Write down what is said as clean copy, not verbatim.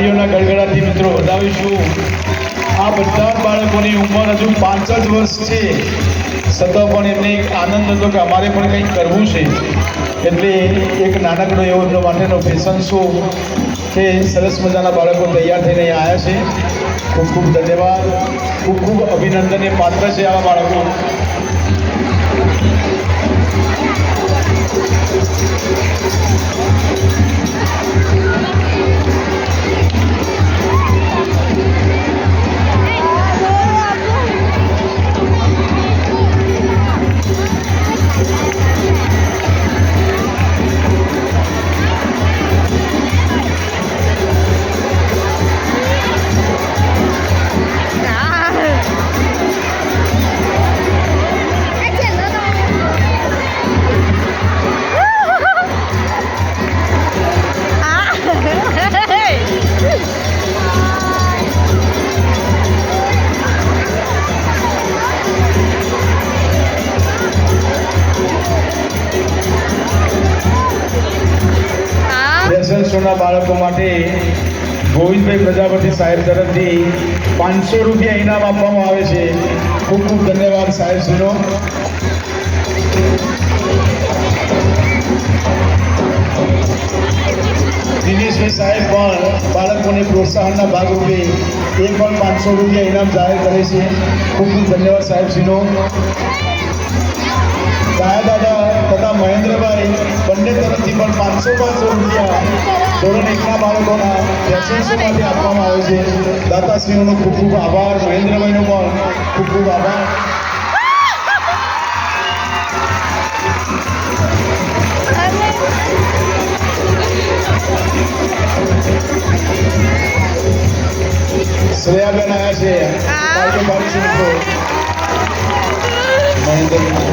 તાળીઓના ગડગડાથી મિત્રો વધાવીશું। આ બધા બાળકોની ઉંમર હજુ 5 જ વર્ષ છે, છતાં પણ એમને એક આનંદ હતો કે અમારે પણ કંઈક કરવું છે, એટલે એક નાનકડો એવો એમનો માટેનો ફેશન શો કે સરસ મજાના બાળકો તૈયાર થઈને આવ્યા છે। ખૂબ ખૂબ ધન્યવાદ, ખૂબ ખૂબ અભિનંદનને પાત્ર છે આવા બાળકો। શોના બાળકો માટે ગોવિંદભાઈ પ્રજાપતિ સાહેબ તરફથી 500 રૂપિયા ઇનામ આપવામાં આવે છે। ખૂબ ખૂબ ધન્યવાદ સાહેબ શ્રીનો। દિનેશભાઈ સાહેબ પણ બાળકોને પ્રોત્સાહનના ભાગરૂપે એ પણ 500 રૂપિયા ઇનામ જાહેર કરે છે। ખૂબ ખૂબ ધન્યવાદ સાહેબ શ્રીનો। દાયા દાદા તથા મહેન્દ્રભાઈ બંને તરફથી પણ 500 રૂપિયા ધોરણ 1ના બાળકોના ફેશન શો માટે આપવામાં આવે છે। દાતાશ્રીઓનો ખૂબ ખૂબ આભાર, મહેન્દ્રભાઈનો પણ ખૂબ ખૂબ આભાર। શ્રેયાબેન આવ્યા છે, મહેન્દ્ર